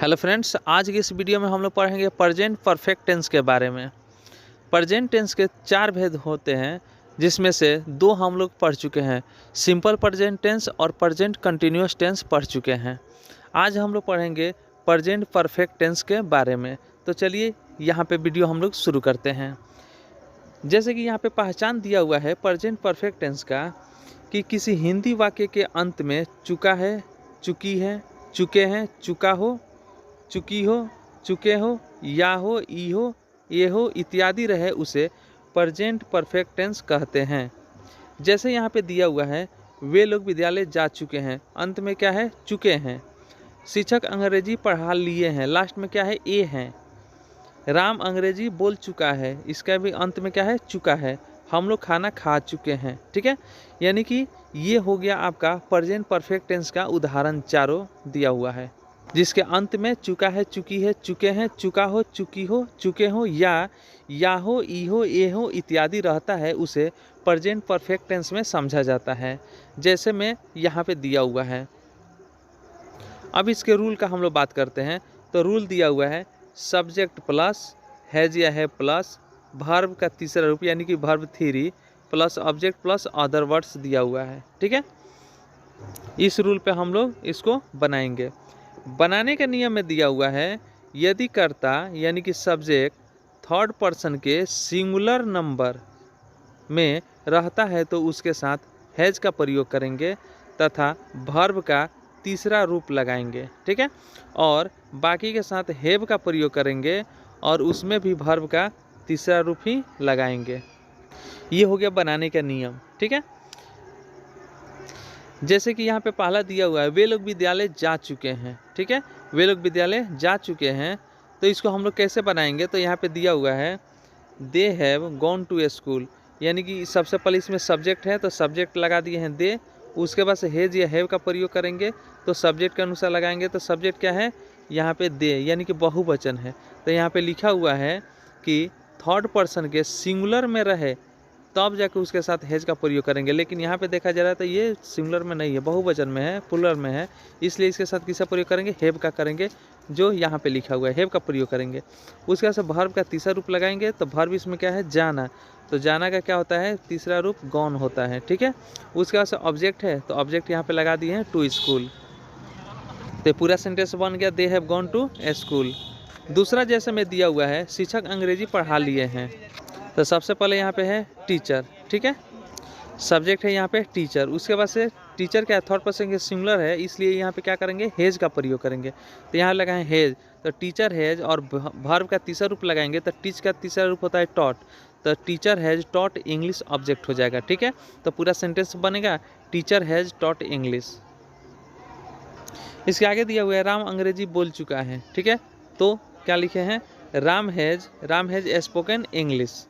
Hello friends, आज की इस वीडियो में हम लोग पढ़ेंगे प्रेजेंट परफेक्ट टेंस के बारे में। प्रेजेंट टेंस के 4 भेद होते हैं, जिसमें से 2 हम लोग पढ़ चुके हैं। सिंपल प्रेजेंट टेंस और प्रेजेंट कंटिन्यूअस टेंस पढ़ चुके हैं। आज हम लोग पढ़ेंगे प्रेजेंट परफेक्ट टेंस के बारे में। तो चलिए यहाँ पे वीडियो हम लोग शुरू करते हैं। जैसे कि यहाँ पे पहचान दिया हुआ है प्रेजेंट परफेक्ट टेंस का कि किसी हिंदी वाक्य के अंत में चुका है, चुकी है, चुके हैं, चुका हो, चुकी हो, चुके हो, या हो, ई हो, ये हो इत्यादि रहे उसे प्रेजेंट परफेक्ट टेंस कहते हैं। जैसे यहाँ पे दिया हुआ है, वे लोग विद्यालय जा चुके हैं, अंत में क्या है, चुके हैं। शिक्षक अंग्रेजी पढ़ा लिए हैं, लास्ट में क्या है, ए हैं। राम अंग्रेजी बोल चुका है, इसका भी अंत में क्या है, चुका है। हम लोग खाना खा चुके हैं। ठीक है, यानी कि ये हो गया आपका प्रेजेंट परफेक्ट टेंस का उदाहरण चारों दिया हुआ है, जिसके अंत में चुका है, चुकी है, चुके हैं, चुका हो, चुकी हो, चुके हो, या हो, ई हो, ये हो इत्यादि रहता है उसे प्रेजेंट परफेक्ट टेंस में समझा जाता है। जैसे में यहाँ पे दिया हुआ है। अब इसके रूल का हम लोग बात करते हैं। तो रूल दिया हुआ है, सब्जेक्ट प्लस हैज या है प्लस वर्ब का तीसरा रूप यानी कि verb 3 plus object plus other words दिया हुआ है। ठीक है, इस रूल पे हम लोग इसको बनाएंगे। बनाने का नियम में दिया हुआ है, यदि कर्ता यानी कि सब्जेक्ट थर्ड पर्सन के सिंगुलर नंबर में रहता है तो उसके साथ हैज का प्रयोग करेंगे तथा वर्ब का तीसरा रूप लगाएंगे। ठीक है, और बाकी के साथ हैव का प्रयोग करेंगे और उसमें भी वर्ब का तीसरा रूप ही लगाएंगे। ये हो गया बनाने का नियम। ठीक है, जैसे कि यहाँ पे पहला दिया हुआ है, वे लोग विद्यालय जा चुके हैं। ठीक है, वे लोग विद्यालय जा चुके हैं, तो इसको हम लोग कैसे बनाएंगे। तो यहाँ पे दिया हुआ है, they have gone to a school, यानी कि सबसे पहले इसमें सब्जेक्ट है तो सब्जेक्ट लगा दिए हैं दे, उसके बाद से हैज या हैव का प्रयोग करेंगे तो सब्जेक्ट के अनुसार लगाएंगे। तो सब्जेक्ट क्या है, यहाँ पे दे यानी कि बहुवचन है। तो यहाँ पे लिखा हुआ है कि थर्ड पर्सन के सिंगुलर में रहे तब जाके उसके साथ हैज का प्रयोग करेंगे, लेकिन यहाँ पे देखा जा रहा है तो ये सिंगुलर में नहीं है, बहुवचन में है, प्लुरल में है, इसलिए इसके साथ किसका प्रयोग करेंगे, हैव का करेंगे, जो यहाँ पे लिखा हुआ है हैव का प्रयोग करेंगे। उसके बाद से वर्ब का तीसरा रूप लगाएंगे। तो वर्ब इसमें क्या है, जाना, तो जाना का क्या होता है, तीसरा रूप गॉन होता है। ठीक है, उसके बाद से ऑब्जेक्ट है तो ऑब्जेक्ट यहाँ पे लगा दिए हैं टू स्कूल। तो पूरा सेंटेंस बन गया, they have gone to a school. दूसरा जैसे में दिया हुआ है, शिक्षक अंग्रेजी पढ़ा लिए हैं। तो सबसे पहले यहाँ पे है टीचर। ठीक है, सब्जेक्ट है यहाँ पे टीचर, उसके बाद से टीचर क्या है, थर्ड पर्सन के सिंगुलर है, इसलिए यहाँ पे क्या करेंगे, हैज का प्रयोग करेंगे। तो यहाँ लगा है हैज, तो टीचर हैज और वर्ब का तीसरा रूप लगाएंगे। तो टीच का तीसरा रूप होता है टॉट, तो teacher has taught English object हो जाएगा। ठीक है, तो पूरा सेंटेंस बनेगा, टीचर हैज टॉट इंग्लिश। इसके आगे दिया हुआ है, राम अंग्रेजी बोल चुका है। ठीक है, तो क्या लिखे हैं, Ram has spoken English.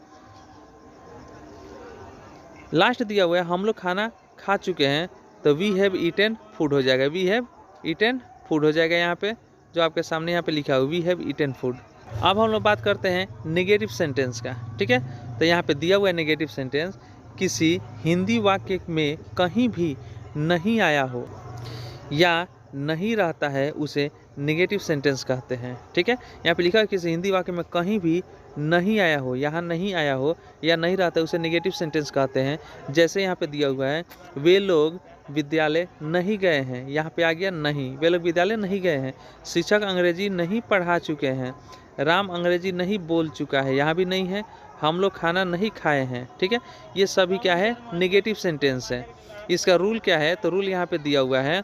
Last दिया हुआ है, हम लोग खाना खा चुके हैं, तो वी हैव ईटन फूड हो जाएगा, वी हैव ईटन फूड हो जाएगा। यहाँ पे जो आपके सामने यहाँ पे लिखा हुआ, वी हैव ईटन फूड। अब हम लोग बात करते हैं नेगेटिव सेंटेंस का। ठीक है, तो यहाँ पे दिया हुआ है नेगेटिव सेंटेंस, किसी हिंदी वाक्य में कहीं भी नहीं आया हो या नहीं रहता है उसे नेगेटिव सेंटेंस कहते हैं। ठीक है, यहाँ पे लिखा है किसी हिंदी वाक्य में कहीं भी नहीं आया हो, यहाँ नहीं आया हो या नहीं रहता है उसे नेगेटिव सेंटेंस कहते हैं। जैसे यहाँ पे दिया हुआ है, वे लोग विद्यालय नहीं गए हैं, यहाँ पे आ गया नहीं, वे लोग विद्यालय नहीं गए हैं। शिक्षक अंग्रेजी नहीं पढ़ा चुके हैं, राम अंग्रेजी नहीं बोल चुका है, यहाँ भी नहीं है। हम लोग खाना नहीं खाए हैं। ठीक है, ये सभी क्या है, नेगेटिव सेंटेंस है। इसका रूल क्या है, तो रूल यहाँ पे दिया हुआ है,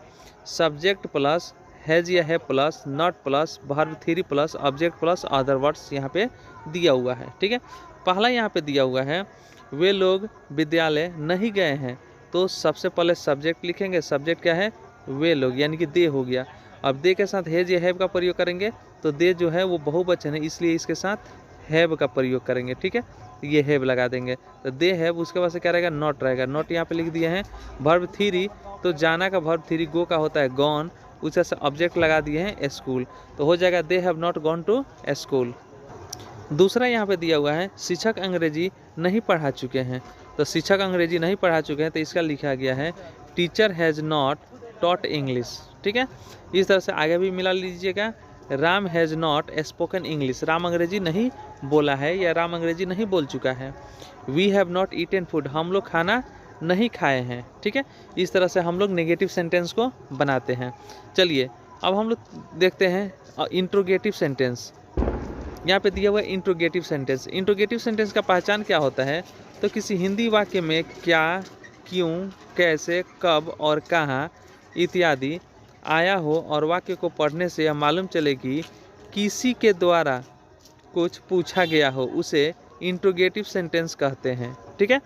सब्जेक्ट प्लस हैज या है plus not plus verb 3 plus object plus other words यहाँ पे दिया हुआ है। ठीक है, पहला यहाँ पे दिया हुआ है, वे लोग विद्यालय नहीं गए हैं, तो सबसे पहले सब्जेक्ट लिखेंगे। सब्जेक्ट क्या है, वे लोग यानी कि दे हो गया। अब दे के साथ हैज या हैव का प्रयोग करेंगे, तो दे जो है वो बहुवचन है, इसलिए इसके साथ हैव का प्रयोग करेंगे। ठीक है, ये हैव लगा देंगे, तो दे हैव। उसके बाद से क्या रहेगा, नॉट रहेगा, नॉट यहाँ पे लिख दिए हैं। वर्ब 3, तो जाना का वर्ब 3 गो का होता है गॉन, उसके से ऑब्जेक्ट लगा दिए हैं स्कूल, तो हो जाएगा they have not gone to school. दूसरा यहाँ पे दिया हुआ है, शिक्षक अंग्रेजी नहीं पढ़ा चुके हैं, तो शिक्षक अंग्रेजी नहीं पढ़ा चुके हैं, तो इसका लिखा गया है teacher has not taught English. ठीक है, इस तरह से आगे भी मिला लीजिएगा। Ram has not spoken English, Ram अंग्रेजी नहीं बोला है या राम अंग्रेजी नहीं बोल चुका है। We have not eaten food, हम लोग खाना नहीं खाए हैं। ठीक है, इस तरह से हम लोग नेगेटिव सेंटेंस को बनाते हैं। चलिए अब हम लोग देखते हैं इंट्रोगेटिव सेंटेंस। यहाँ पे दिया हुआ है इंट्रोगेटिव सेंटेंस। इंट्रोगेटिव सेंटेंस का पहचान क्या होता है, तो किसी हिंदी वाक्य में क्या, क्यों, कैसे, कब और कहाँ इत्यादि आया हो और वाक्य को पढ़ने से यह मालूम चले कि किसी के द्वारा कुछ पूछा गया हो, उसे इंट्रोगेटिव सेंटेंस कहते हैं। ठीक है,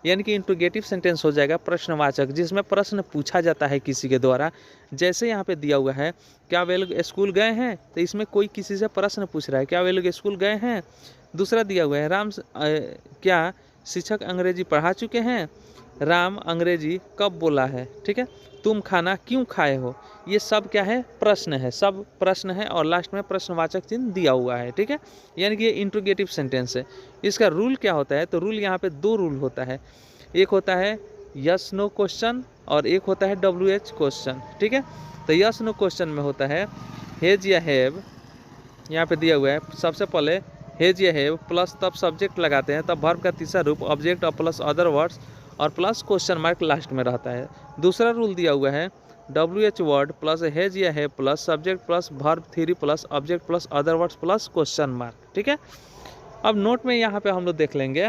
यानी कि इंट्रोगेटिव सेंटेंस हो जाएगा प्रश्नवाचक, जिसमें प्रश्न पूछा जाता है किसी के द्वारा। जैसे यहाँ पे दिया हुआ है क्या वे लोग स्कूल गए हैं, तो इसमें कोई किसी से प्रश्न पूछ रहा है क्या वे लोग स्कूल गए हैं। दूसरा दिया हुआ है क्या शिक्षक अंग्रेजी पढ़ा चुके हैं, राम अंग्रेजी कब बोला है। ठीक है, तुम खाना क्यों खाए हो, ये सब क्या है, प्रश्न है, सब प्रश्न है और लास्ट में प्रश्नवाचक चिन्ह दिया हुआ है। ठीक है, यानी कि ये इंट्रोगेटिव सेंटेंस है। इसका रूल क्या होता है, तो रूल यहाँ पे दो रूल होता है, एक होता है यस नो क्वेश्चन और एक होता है WH क्वेश्चन। ठीक है, तो यस नो क्वेश्चन में होता है हैज या हैव, यहाँ पे दिया हुआ है सबसे पहले हैज या हैव प्लस तब सब्जेक्ट लगाते हैं, तब वर्ब का तीसरा रूप ऑब्जेक्ट और प्लस अदर वर्ड्स और प्लस क्वेश्चन मार्क लास्ट में रहता है। दूसरा रूल दिया हुआ है WH वर्ड प्लस हैज या have plus subject plus verb 3 plus object plus other words plus question mark. ठीक है, अब नोट में यहाँ पे हम लोग देख लेंगे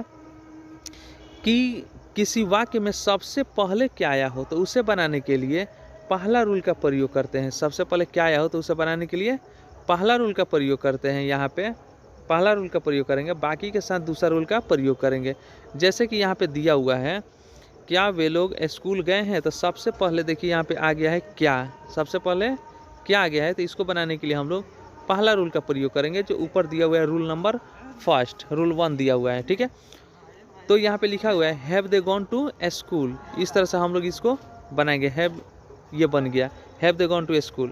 कि किसी वाक्य में सबसे पहले क्या आया हो तो उसे बनाने के लिए पहला रूल का प्रयोग करते हैं। सबसे पहले क्या आया हो तो उसे बनाने के लिए पहला रूल का प्रयोग करते हैं। यहाँ पे पहला रूल का प्रयोग करेंगे, बाकी के साथ दूसरा रूल का प्रयोग करेंगे। जैसे कि यहाँ पे दिया हुआ है क्या वे लोग स्कूल गए हैं, तो सबसे पहले देखिए यहाँ पे आ गया है क्या, सबसे पहले क्या आ गया है, तो इसको बनाने के लिए हम लोग पहला रूल का प्रयोग करेंगे, जो ऊपर दिया हुआ है रूल नंबर फर्स्ट, रूल 1 दिया हुआ है। ठीक है, तो यहाँ पे लिखा हुआ है have they gone to school, इस तरह से हम लोग इसको बनाएंगे। हैव ये बन गया have they gone to school.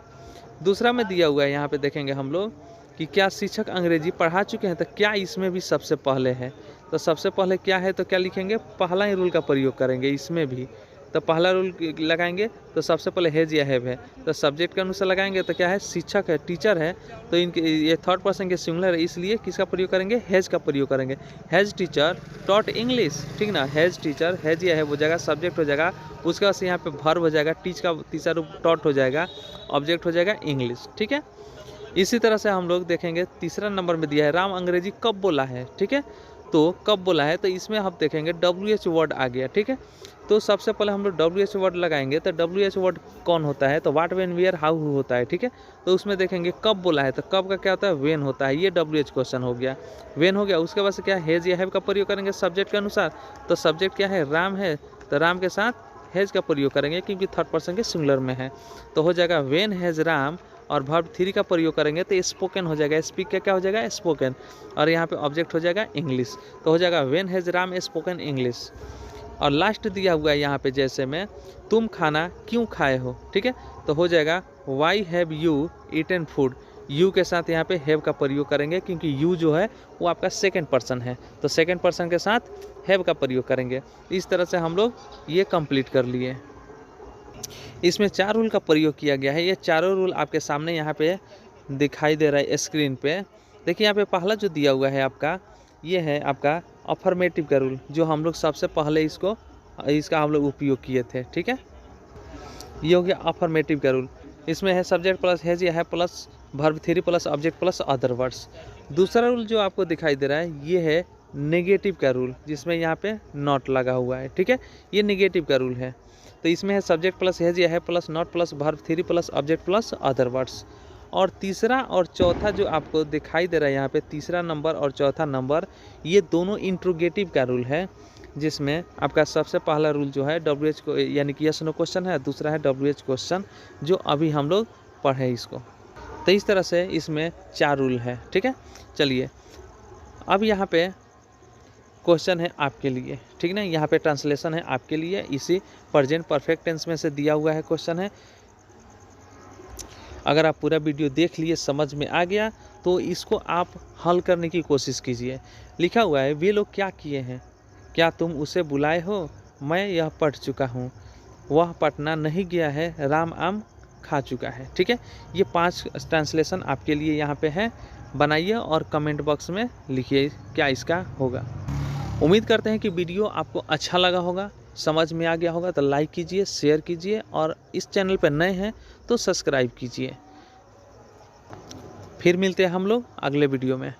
दूसरा में दिया हुआ है यहाँ पे देखेंगे हम लोग कि क्या शिक्षक अंग्रेजी पढ़ा चुके हैं, तो क्या इसमें भी सबसे पहले है, तो सबसे पहले क्या है तो क्या लिखेंगे, पहला ही रूल का प्रयोग करेंगे इसमें भी। तो पहला रूल लगाएंगे तो सबसे पहले हैज या हैव है, तो सब्जेक्ट के अनुसार लगाएंगे तो क्या है, शिक्षक है, टीचर है, तो इनके ये थर्ड पर्सन के सिंगुलर है, इसलिए किसका प्रयोग करेंगे, हैज का प्रयोग करेंगे। हैज टीचर टॉट इंग्लिश, ठीक ना, हैज टीचर, हैज या हैव हो जाएगा, सब्जेक्ट हो जाएगा, उसके बाद से यहाँ पे वर्ब हो जाएगा, टीच का तीसरा रूप टॉट हो जाएगा, ऑब्जेक्ट हो जाएगा इंग्लिश। ठीक है, इसी तरह से हम लोग देखेंगे तीसरा नंबर में दिया है राम अंग्रेजी कब बोला है। ठीक है, तो कब बोला है, तो इसमें हम देखेंगे WH वर्ड आ गया। ठीक है, तो सबसे पहले हम लोग WH वर्ड लगाएंगे, तो WH वर्ड कौन होता है, तो व्हाट, व्हेन, वेयर, हाउ होता है। ठीक है, तो उसमें देखेंगे कब बोला है, तो कब का क्या होता है, व्हेन होता है, ये WH क्वेश्चन हो गया, व्हेन हो गया। उसके बाद से क्या हैज या हैव का प्रयोग करेंगे सब्जेक्ट के अनुसार, तो सब्जेक्ट क्या है, राम है, तो राम के साथ हैज का प्रयोग करेंगे क्योंकि थर्ड पर्सन के सिंगुलर में है, तो हो जाएगा व्हेन हैज राम, और वर्ब 3 का प्रयोग करेंगे तो स्पोकन हो जाएगा, स्पीक का क्या हो जाएगा, स्पोकन, और यहाँ पे ऑब्जेक्ट हो जाएगा इंग्लिश, तो हो जाएगा when has Ram spoken English. और लास्ट दिया हुआ है यहाँ पे जैसे में तुम खाना क्यों खाए हो। ठीक है, तो हो जाएगा why have you eaten food, you के साथ यहाँ पे हैव का प्रयोग करेंगे क्योंकि यू जो है वो आपका सेकंड पर्सन है, तो सेकंड पर्सन के साथ हैव का प्रयोग करेंगे। इस तरह से हम लोग ये कंप्लीट कर लिए। इसमें 4 रूल का प्रयोग किया गया है, ये चारों रूल आपके सामने यहाँ पे दिखाई दे रहा है स्क्रीन पे। देखिए यहाँ पे पहला जो दिया हुआ है आपका, ये है आपका अफर्मेटिव का रूल, जो हम लोग सबसे पहले इसका हम लोग उपयोग किए थे। ठीक है, ये हो गया अफर्मेटिव का रूल। इसमें है सब्जेक्ट प्लस हैज या है plus verb 3 plus object plus other words. दूसरा रूल जो आपको दिखाई दे रहा है ये है नेगेटिव का रूल, जिसमें यहाँ पे नॉट लगा हुआ है। ठीक है, ये नेगेटिव का रूल है, तो इसमें है सब्जेक्ट प्लस हैज या है plus not plus verb 3 plus object plus other words. और तीसरा और चौथा जो आपको दिखाई दे रहा है यहाँ पे, तीसरा नंबर और चौथा नंबर, ये दोनों इंट्रोगेटिव का रूल है, जिसमें आपका सबसे पहला रूल जो है WH को यानी कि यस नो क्वेश्चन है, दूसरा है WH क्वेश्चन जो अभी हम लोग पढ़े इसको। तो इस तरह से इसमें 4 रूल है। ठीक है, चलिए अब यहाँ पे क्वेश्चन है आपके लिए, ठीक ना, यहाँ पे ट्रांसलेशन है आपके लिए, इसी प्रेजेंट परफेक्ट टेंस में से दिया हुआ है क्वेश्चन है। अगर आप पूरा वीडियो देख लिए, समझ में आ गया, तो इसको आप हल करने की कोशिश कीजिए। लिखा हुआ है वे लोग क्या किए हैं, क्या तुम उसे बुलाए हो, मैं यह पढ़ चुका हूँ, वह पटना नहीं गया है, राम आम खा चुका है। ठीक है, ये 5 ट्रांसलेशन आपके लिए यहाँ पे है, बनाइए और कमेंट बॉक्स में लिखिए क्या इसका होगा। उम्मीद करते हैं कि वीडियो आपको अच्छा लगा होगा, समझ में आ गया होगा। तो लाइक कीजिए, शेयर कीजिए और इस चैनल पर नए हैं तो सब्सक्राइब कीजिए। फिर मिलते हैं हम लोग अगले वीडियो में।